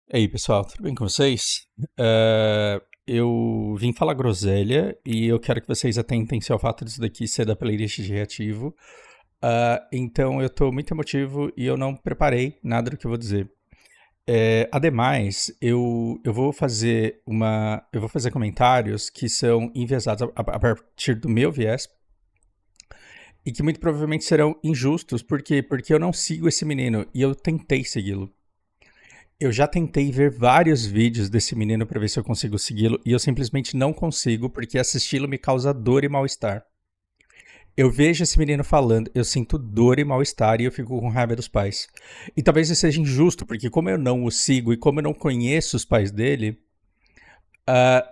E aí, pessoal, tudo bem com vocês? Eu vim falar groselha e eu quero que vocês atentem-se ao fato disso daqui ser da playlist de reativo. Então eu tô muito emotivo e eu não preparei nada do que eu vou dizer. Ademais, eu vou fazer eu vou fazer comentários que são enviesados a partir do meu viés e que muito provavelmente serão injustos. Por quê? Porque eu não sigo esse menino e eu tentei segui-lo. Eu já tentei ver vários vídeos desse menino pra ver se eu consigo segui-lo e eu simplesmente não consigo porque assisti-lo me causa dor e mal-estar. Eu vejo esse menino falando, eu sinto dor e mal-estar e eu fico com raiva dos pais. E talvez isso seja injusto, porque como eu não o sigo e como eu não conheço os pais dele, ah,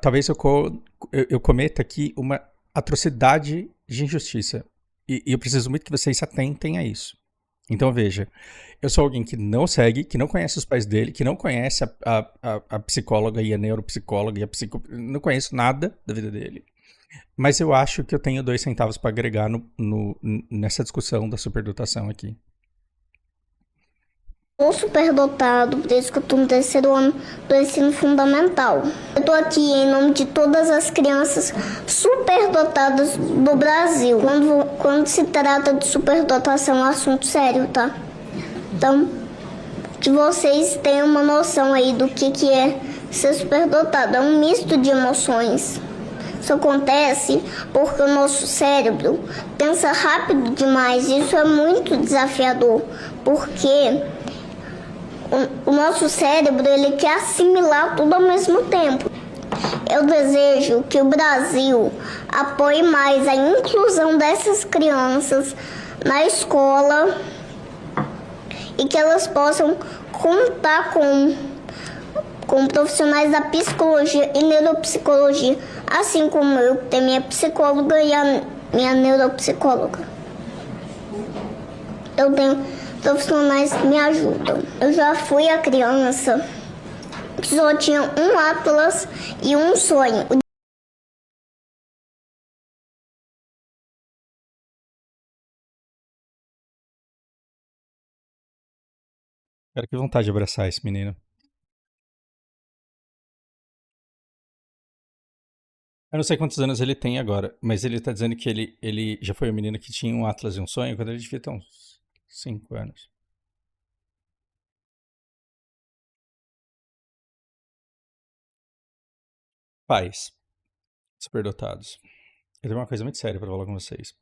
talvez eu cometa aqui uma atrocidade de injustiça. E eu preciso muito que vocês se atentem a isso. Então veja, eu sou alguém que não segue, que não conhece os pais dele, que não conhece a psicóloga e a neuropsicóloga e não conheço nada da vida dele. Mas eu acho que eu tenho 2 centavos para agregar nessa discussão da superdotação aqui. Sou superdotado, por isso que eu tô no terceiro ano do ensino fundamental. Eu tô aqui em nome de todas as crianças superdotadas do Brasil. Quando se trata de superdotação, é um assunto sério, tá? Então, que vocês tenham uma noção aí do que é ser superdotado. É um misto de emoções. Isso acontece porque o nosso cérebro pensa rápido demais. Isso é muito desafiador, porque o nosso cérebro ele quer assimilar tudo ao mesmo tempo. Eu desejo que o Brasil apoie mais a inclusão dessas crianças na escola e que elas possam contar com profissionais da psicologia e neuropsicologia, assim como eu, que tenho minha psicóloga e a minha neuropsicóloga. Eu tenho profissionais que me ajudam. Eu já fui a criança que só tinha um atlas e um sonho. Cara, que vontade de abraçar esse menino. Eu não sei quantos anos ele tem agora, mas ele tá dizendo que ele já foi o menino que tinha um Atlas e um sonho quando ele devia ter uns 5 anos. Pais, superdotados. Eu tenho uma coisa muito séria pra falar com vocês.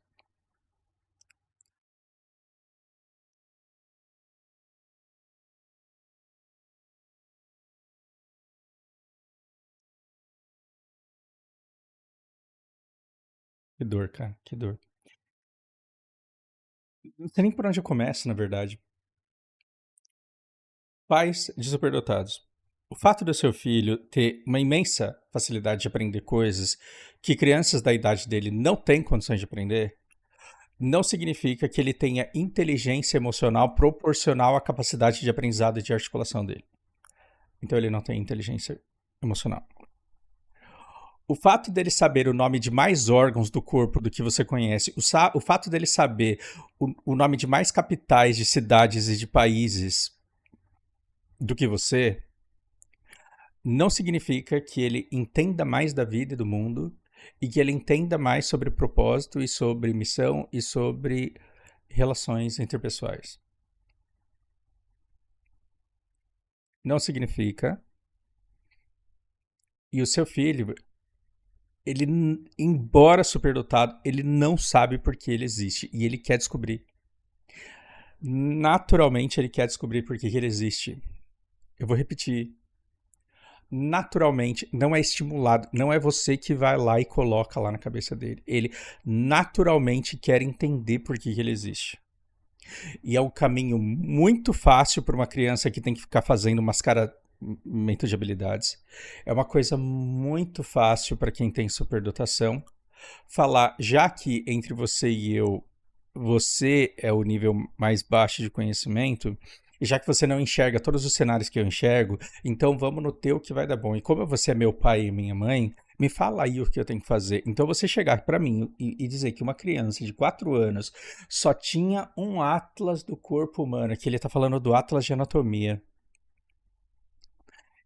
Que dor, cara, que dor. Não sei nem por onde eu começo, na verdade. Pais de superdotados. O fato do seu filho ter uma imensa facilidade de aprender coisas que crianças da idade dele não têm condições de aprender, não significa que ele tenha inteligência emocional proporcional à capacidade de aprendizado e de articulação dele. Então ele não tem inteligência emocional. O fato dele saber o nome de mais órgãos do corpo do que você conhece, o fato dele saber o nome de mais capitais de cidades e de países do que você, não significa que ele entenda mais da vida e do mundo e que ele entenda mais sobre propósito e sobre missão e sobre relações interpessoais. Não significa. E o seu filho, ele, embora superdotado, ele não sabe por que ele existe e ele quer descobrir. Naturalmente, ele quer descobrir por que ele existe. Eu vou repetir. Naturalmente, não é estimulado, não é você que vai lá e coloca lá na cabeça dele. Ele naturalmente quer entender por que ele existe. E é um caminho muito fácil para uma criança que tem que ficar fazendo mascaramento de habilidades. É uma coisa muito fácil para quem tem superdotação falar, já que entre você e eu, você é o nível mais baixo de conhecimento, e já que você não enxerga todos os cenários que eu enxergo, então vamos no teu que vai dar bom. E como você é meu pai e minha mãe, me fala aí o que eu tenho que fazer. Então você chegar para mim e dizer que uma criança de 4 anos só tinha um atlas do corpo humano, que ele tá falando do atlas de anatomia.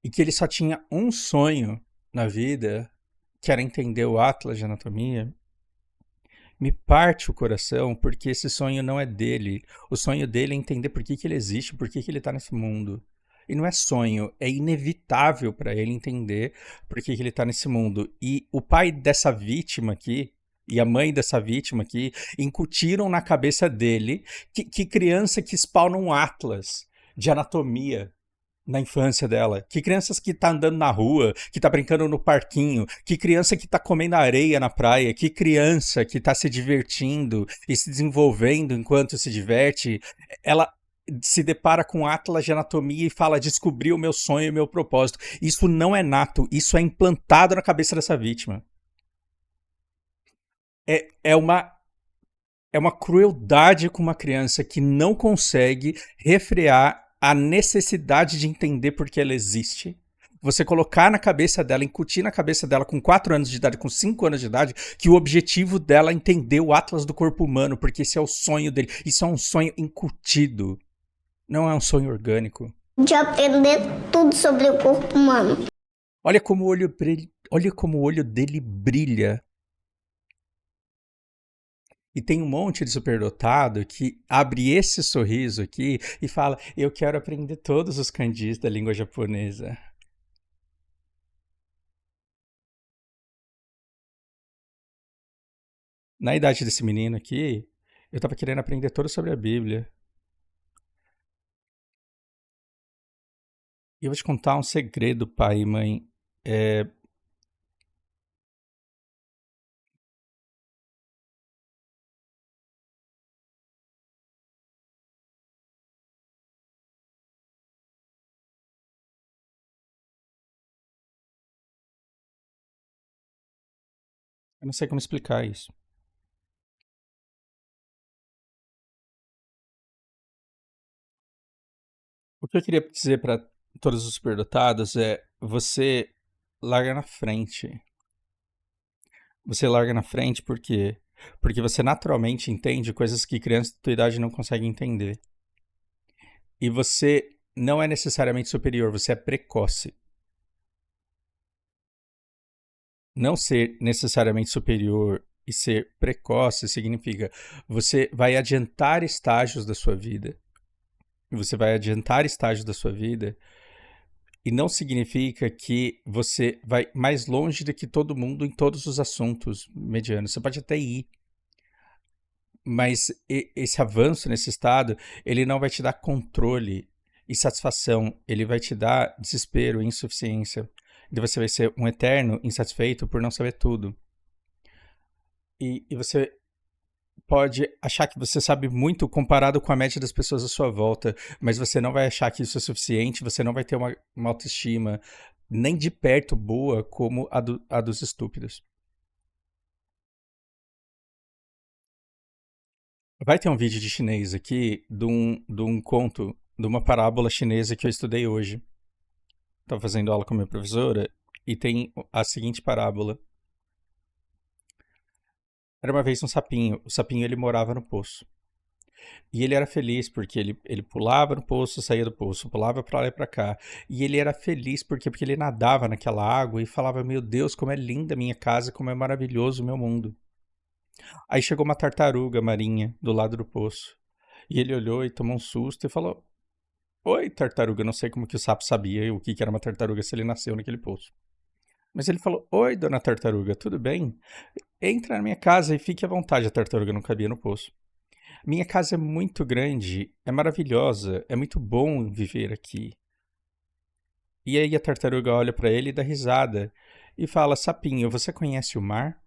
e que ele só tinha um sonho na vida, que era entender o Atlas de Anatomia, me parte o coração, porque esse sonho não é dele. O sonho dele é entender por que ele existe, por que ele tá nesse mundo. E não é sonho, é inevitável para ele entender por que ele tá nesse mundo. E o pai dessa vítima aqui, e a mãe dessa vítima aqui, incutiram na cabeça dele que criança que spawna um atlas de anatomia na infância dela, que crianças que tá andando na rua, que tá brincando no parquinho, que criança que tá comendo areia na praia, que criança que tá se divertindo e se desenvolvendo enquanto se diverte, ela se depara com atlas de anatomia e fala: descobri o meu sonho e o meu propósito. Isso não é nato, isso é implantado na cabeça dessa vítima. É uma crueldade com uma criança que não consegue refrear a necessidade de entender por que ela existe. Você colocar na cabeça dela, incutir na cabeça dela com 4 anos de idade, com 5 anos de idade, que o objetivo dela é entender o Atlas do corpo humano, porque esse é o sonho dele. Isso é um sonho incutido. Não é um sonho orgânico. De aprender tudo sobre o corpo humano. Olha como o olho dele brilha. E tem um monte de superdotado que abre esse sorriso aqui e fala: eu quero aprender todos os kanjis da língua japonesa. Na idade desse menino aqui, eu tava querendo aprender tudo sobre a Bíblia. E eu vou te contar um segredo, pai e mãe. Eu não sei como explicar isso. O que eu queria dizer para todos os superdotados é: você larga na frente. Você larga na frente por quê? Porque você naturalmente entende coisas que crianças da tua idade não conseguem entender. E você não é necessariamente superior, você é precoce. Não ser necessariamente superior e ser precoce significa você vai adiantar estágios da sua vida. Você vai adiantar estágios da sua vida e não significa que você vai mais longe do que todo mundo em todos os assuntos medianos. Você pode até ir, mas esse avanço nesse estado, ele não vai te dar controle e satisfação, ele vai te dar desespero e insuficiência. E você vai ser um eterno insatisfeito por não saber tudo. E você pode achar que você sabe muito comparado com a média das pessoas à sua volta, mas você não vai achar que isso é suficiente, você não vai ter uma autoestima nem de perto boa como a dos estúpidos. Vai ter um vídeo de chinês aqui de um conto, de uma parábola chinesa que eu estudei hoje. Estava fazendo aula com a minha professora e tem a seguinte parábola. Era uma vez um sapinho. O sapinho ele morava no poço. E ele era feliz porque ele pulava no poço, saía do poço, pulava para lá e para cá. E ele era feliz porque ele nadava naquela água e falava: meu Deus, como é linda a minha casa, como é maravilhoso o meu mundo. Aí chegou uma tartaruga marinha do lado do poço. E ele olhou e tomou um susto e falou: oi, tartaruga. Não sei como que o sapo sabia o que era uma tartaruga se ele nasceu naquele poço. Mas ele falou: oi, dona tartaruga, tudo bem? Entra na minha casa e fique à vontade. A tartaruga não cabia no poço. Minha casa é muito grande, é maravilhosa, é muito bom viver aqui. E aí a tartaruga olha para ele e dá risada e fala: sapinho, você conhece o mar?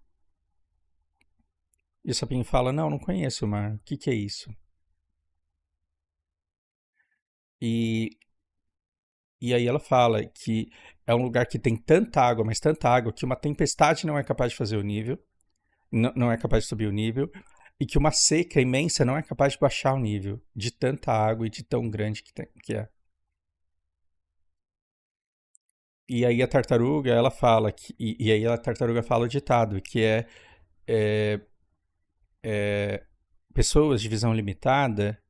E o sapinho fala: não, não conheço o mar. O que é isso? E, e aí ela fala que é um lugar que tem tanta água, mas tanta água, que uma tempestade não é capaz de fazer o nível, não é capaz de subir o nível, e que uma seca imensa não é capaz de baixar o nível de tanta água e de tão grande que é. E aí a tartaruga, ela fala, e aí a tartaruga fala o ditado, que é, pessoas de visão limitada,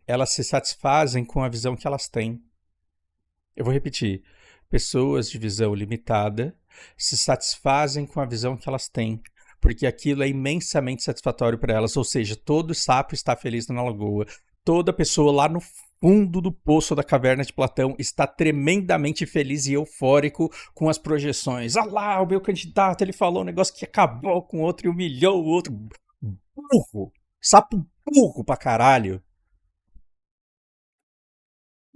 elas se satisfazem com a visão que elas têm. Eu vou repetir. pessoas de visão limitada se satisfazem com a visão que elas têm, porque aquilo é imensamente satisfatório para elas, ou seja, todo sapo está feliz na lagoa, toda pessoa lá no fundo do poço da caverna de Platão está tremendamente feliz e eufórico com as projeções. Ah lá, o meu candidato, ele falou um negócio que acabou com o outro e humilhou o outro. Burro! Sapo burro pra caralho!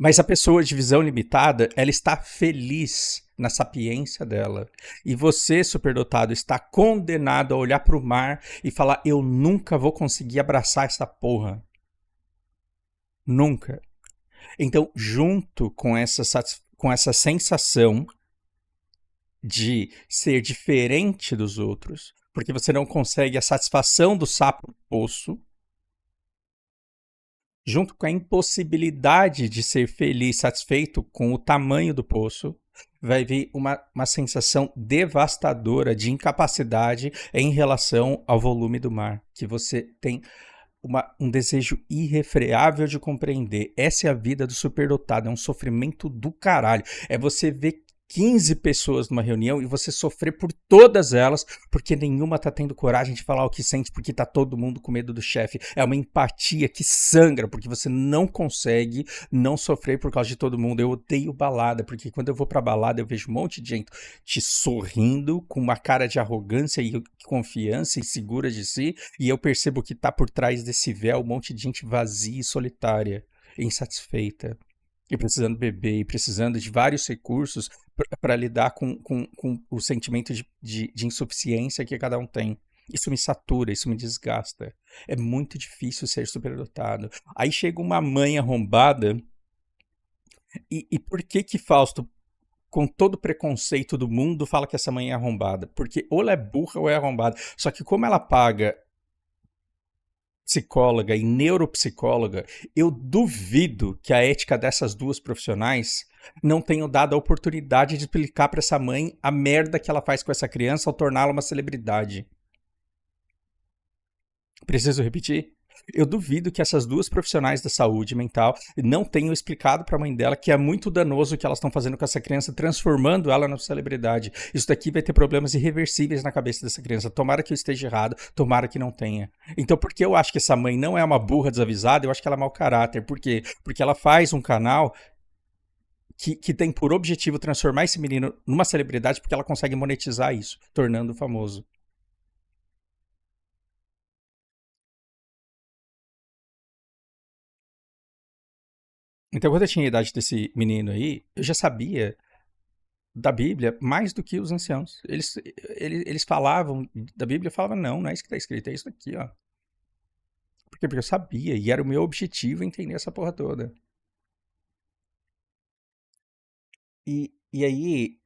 Mas a pessoa de visão limitada, ela está feliz na sapiência dela. E você, superdotado, está condenado a olhar para o mar e falar: eu nunca vou conseguir abraçar essa porra. Nunca. Então, junto com essa sensação de ser diferente dos outros, porque você não consegue a satisfação do sapo no poço, junto com a impossibilidade de ser feliz, satisfeito com o tamanho do poço, vai vir uma sensação devastadora de incapacidade em relação ao volume do mar, que você tem um desejo irrefreável de compreender. Essa é a vida do superdotado, é um sofrimento do caralho. É você ver 15 pessoas numa reunião e você sofrer por todas elas, porque nenhuma tá tendo coragem de falar o que sente, porque tá todo mundo com medo do chefe. É uma empatia que sangra, porque você não consegue não sofrer por causa de todo mundo. Eu odeio balada, porque quando eu vou pra balada eu vejo um monte de gente te sorrindo, com uma cara de arrogância e confiança e segura de si, e eu percebo que tá por trás desse véu um monte de gente vazia e solitária, insatisfeita. E precisando beber, e precisando de vários recursos para lidar com o sentimento de insuficiência que cada um tem. Isso me satura, isso me desgasta. É muito difícil ser superdotado. Aí chega uma mãe arrombada, e por que Fausto, com todo o preconceito do mundo, fala que essa mãe é arrombada? Porque ou ela é burra ou é arrombada. Só que como ela paga psicóloga e neuropsicóloga, eu duvido que a ética dessas duas profissionais não tenham dado a oportunidade de explicar para essa mãe a merda que ela faz com essa criança ao torná-la uma celebridade. Preciso repetir? Eu duvido que essas duas profissionais da saúde mental não tenham explicado para a mãe dela que é muito danoso o que elas estão fazendo com essa criança, transformando ela numa celebridade. Isso daqui vai ter problemas irreversíveis na cabeça dessa criança. Tomara que eu esteja errado, tomara que não tenha. Então, porque eu acho que essa mãe não é uma burra desavisada, eu acho que ela é mau caráter. Por quê? Porque ela faz um canal que tem por objetivo transformar esse menino numa celebridade, porque ela consegue monetizar isso, tornando-o famoso. Então, quando eu tinha a idade desse menino aí, eu já sabia da Bíblia mais do que os anciãos. Eles falavam da Bíblia, eu falava, não é isso que está escrito, é isso aqui, ó. Por quê? Porque eu sabia, e era o meu objetivo entender essa porra toda. E aí,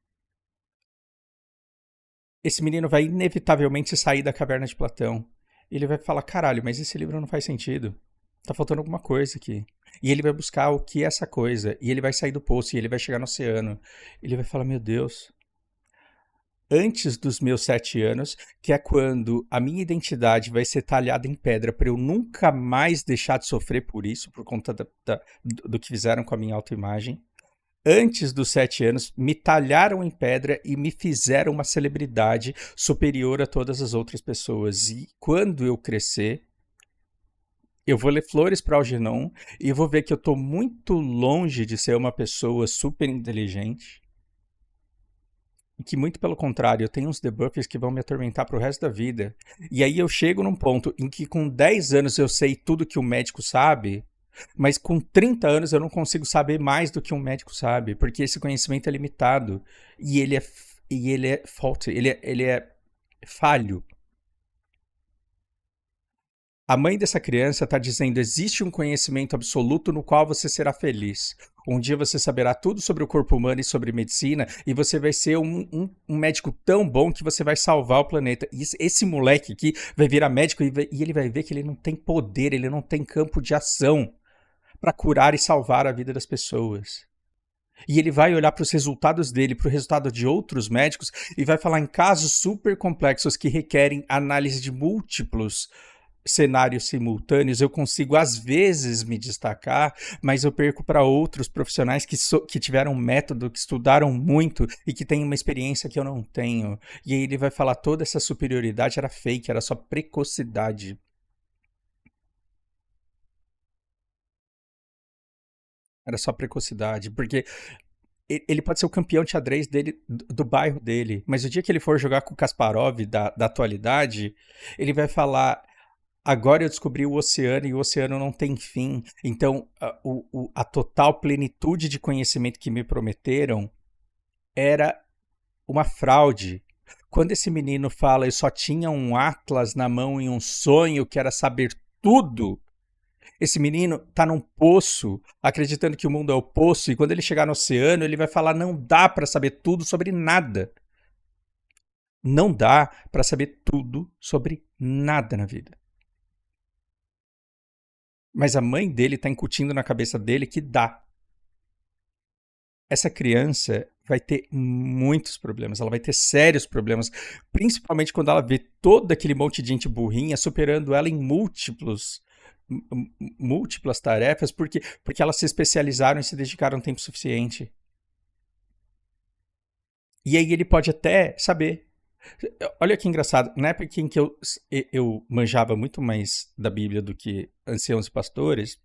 esse menino vai inevitavelmente sair da caverna de Platão. Ele vai falar, caralho, mas esse livro não faz sentido. Tá faltando alguma coisa aqui. E ele vai buscar o que é essa coisa. E ele vai sair do poço e ele vai chegar no oceano. Ele vai falar, meu Deus. Antes dos meus 7 anos, que é quando a minha identidade vai ser talhada em pedra para eu nunca mais deixar de sofrer por isso, por conta do que fizeram com a minha autoimagem. Antes dos 7 anos, me talharam em pedra e me fizeram uma celebridade superior a todas as outras pessoas. E quando eu crescer, eu vou ler Flores para Algernon e vou ver que eu estou muito longe de ser uma pessoa super inteligente. E que, muito pelo contrário, eu tenho uns debuffs que vão me atormentar pro resto da vida. E aí eu chego num ponto em que com 10 anos eu sei tudo que um médico sabe, mas com 30 anos eu não consigo saber mais do que um médico sabe, porque esse conhecimento é limitado. E ele é faulty, ele é falho. A mãe dessa criança está dizendo: existe um conhecimento absoluto no qual você será feliz. Um dia você saberá tudo sobre o corpo humano e sobre medicina, e você vai ser um médico tão bom que você vai salvar o planeta. E esse moleque aqui vai virar médico e ele vai ver que ele não tem poder, ele não tem campo de ação para curar e salvar a vida das pessoas. E ele vai olhar para os resultados dele, para o resultado de outros médicos, e vai falar em casos super complexos que requerem análise de múltiplos cenários simultâneos, eu consigo às vezes me destacar, mas eu perco para outros profissionais que tiveram um método, que estudaram muito e que têm uma experiência que eu não tenho. E aí ele vai falar toda essa superioridade era fake, era só precocidade. Era só precocidade, porque ele pode ser o campeão de xadrez dele, do bairro dele, mas o dia que ele for jogar com o Kasparov da atualidade, ele vai falar: agora eu descobri o oceano e o oceano não tem fim. Então, a total plenitude de conhecimento que me prometeram era uma fraude. Quando esse menino fala, eu só tinha um atlas na mão e um sonho que era saber tudo, esse menino tá num poço, acreditando que o mundo é o poço, e quando ele chegar no oceano, ele vai falar: não dá para saber tudo sobre nada. Não dá para saber tudo sobre nada na vida. Mas a mãe dele tá incutindo na cabeça dele que dá. Essa criança vai ter muitos problemas, ela vai ter sérios problemas, principalmente quando ela vê todo aquele monte de gente burrinha superando ela em múltiplas tarefas, porque elas se especializaram e se dedicaram tempo suficiente. E aí ele pode até saber. Olha que engraçado, na época em que eu manjava muito mais da Bíblia do que anciãos e pastores,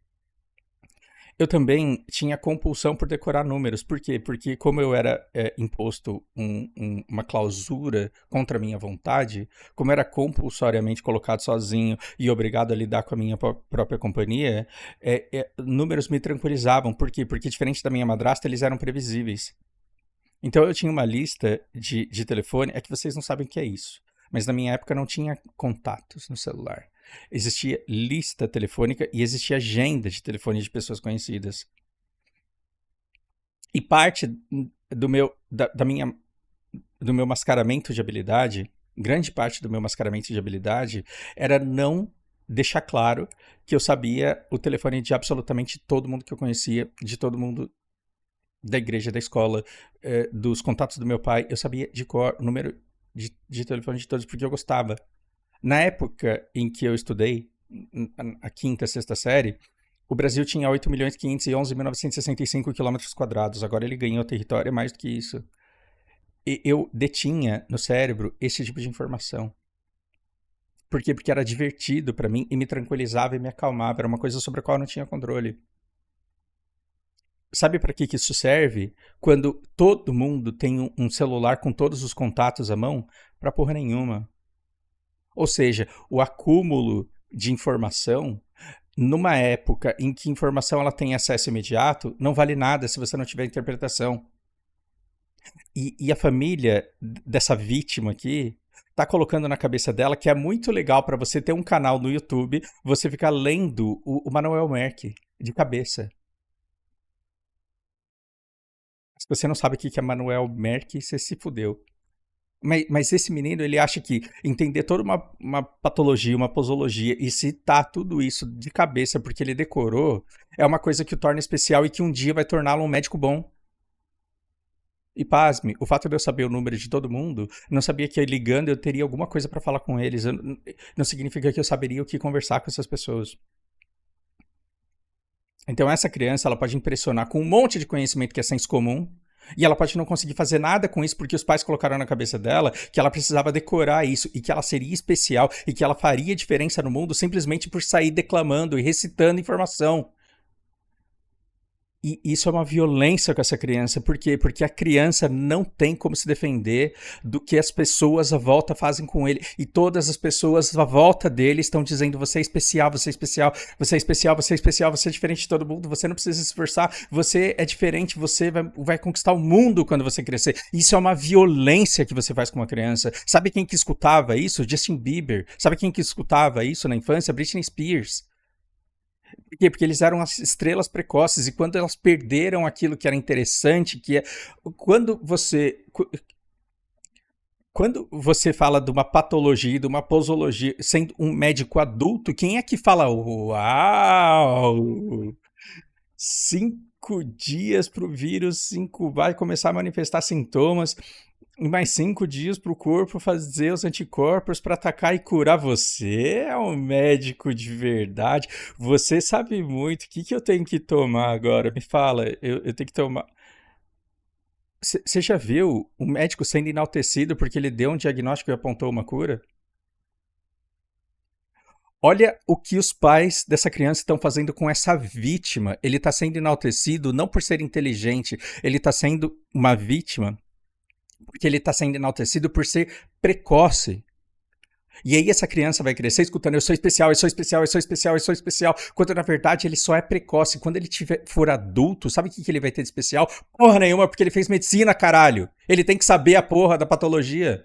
eu também tinha compulsão por decorar números. Por quê? Porque como eu era imposto uma clausura contra a minha vontade, como eu era compulsoriamente colocado sozinho e obrigado a lidar com a minha própria companhia, números me tranquilizavam. Por quê? Porque diferente da minha madrasta, eles eram previsíveis. Então eu tinha uma lista de telefone, é que vocês não sabem o que é isso, mas na minha época não tinha contatos no celular. Existia lista telefônica e existia agenda de telefone de pessoas conhecidas. E parte do meu mascaramento de habilidade, grande parte do meu mascaramento de habilidade, era não deixar claro que eu sabia o telefone de absolutamente todo mundo que eu conhecia, de todo mundo da igreja, da escola, dos contatos do meu pai. Eu sabia de cor o número de telefone de todos porque eu gostava. Na época em que eu estudei, a quinta, sexta série, o Brasil tinha 8.511.965 quilômetros quadrados. Agora ele ganhou território mais do que isso. E eu detinha no cérebro esse tipo de informação. Por quê? Porque era divertido para mim e me tranquilizava e me acalmava. Era uma coisa sobre a qual eu não tinha controle. Sabe para que isso serve? Quando todo mundo tem um celular com todos os contatos à mão? Para porra nenhuma. Ou seja, o acúmulo de informação, numa época em que informação ela tem acesso imediato, não vale nada se você não tiver interpretação. E a família dessa vítima aqui tá colocando na cabeça dela que é muito legal para você ter um canal no YouTube, você ficar lendo o Manuel Merck de cabeça. Se você não sabe o que é Manuel Merck, você se fudeu. Mas esse menino, ele acha que entender toda uma patologia, uma posologia e citar tudo isso de cabeça porque ele decorou é uma coisa que o torna especial e que um dia vai torná-lo um médico bom. E pasme, o fato de eu saber o número de todo mundo, não sabia que ligando eu teria alguma coisa para falar com eles. Não significa que eu saberia o que conversar com essas pessoas. Então essa criança, ela pode impressionar com um monte de conhecimento que é senso comum, e ela pode não conseguir fazer nada com isso porque os pais colocaram na cabeça dela que ela precisava decorar isso e que ela seria especial e que ela faria diferença no mundo simplesmente por sair declamando e recitando informação. E isso é uma violência com essa criança. Por quê? Porque a criança não tem como se defender do que as pessoas à volta fazem com ele. E todas as pessoas à volta dele estão dizendo: você é especial, você é especial, você é especial, você é especial, você é diferente de todo mundo, você não precisa se esforçar, você é diferente, você vai conquistar o mundo quando você crescer. Isso é uma violência que você faz com uma criança. Sabe quem que escutava isso? Justin Bieber. Sabe quem que escutava isso na infância? Britney Spears. Por quê? Porque eles eram as estrelas precoces e quando elas perderam aquilo que era interessante, que é quando você fala de uma patologia, de uma posologia, sendo um médico adulto, quem é que fala: uau, 5 dias para o vírus vai começar a manifestar sintomas? E mais 5 dias pro corpo fazer os anticorpos pra atacar e curar você. É um médico de verdade. Você sabe muito. O que que eu tenho que tomar agora? Me fala. Eu tenho que tomar. Você já viu o médico sendo enaltecido porque ele deu um diagnóstico e apontou uma cura? Olha o que os pais dessa criança estão fazendo com essa vítima. Ele está sendo enaltecido não por ser inteligente, ele está sendo uma vítima porque ele está sendo enaltecido por ser precoce. E aí essa criança vai crescer escutando eu sou especial, eu sou especial, eu sou especial, eu sou especial, quando na verdade ele só é precoce. Quando ele for adulto, sabe o que ele vai ter de especial? Porra nenhuma, porque ele fez medicina, caralho. Ele tem que saber a porra da patologia.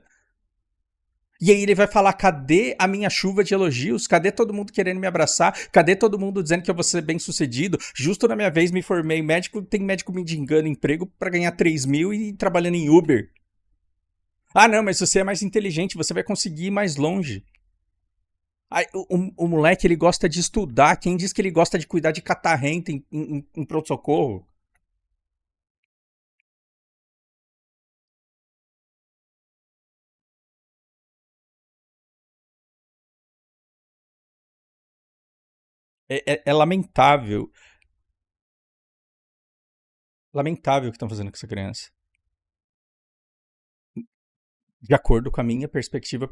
E aí ele vai falar, cadê a minha chuva de elogios? Cadê todo mundo querendo me abraçar? Cadê todo mundo dizendo que eu vou ser bem sucedido? Justo na minha vez me formei médico, tem médico me mendigando emprego pra ganhar 3 mil e trabalhando em Uber. Ah não, mas você é mais inteligente, você vai conseguir ir mais longe. Aí, o moleque, ele gosta de estudar. Quem diz que ele gosta de cuidar de catarrenta em pronto-socorro? É lamentável. Lamentável o que estão fazendo com essa criança. De acordo com a minha perspectiva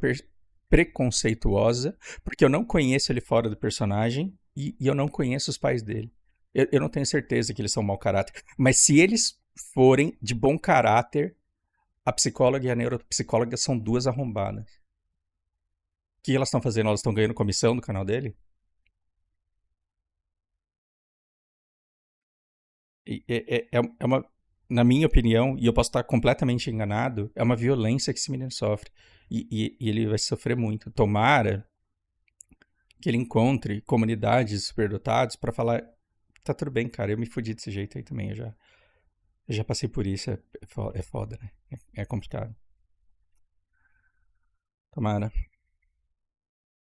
preconceituosa, porque eu não conheço ele fora do personagem e eu não conheço os pais dele. Eu não tenho certeza que eles são mau caráter. Mas se eles forem de bom caráter, a psicóloga e a neuropsicóloga são duas arrombadas. O que elas estão fazendo? Elas estão ganhando comissão do canal dele? É uma, na minha opinião, e eu posso estar completamente enganado, é uma violência que esse menino sofre. E ele vai sofrer muito. Tomara que ele encontre comunidades superdotadas para falar: tá tudo bem, cara, eu me fudi desse jeito aí também. Eu já passei por isso, é foda, né? É complicado. Tomara.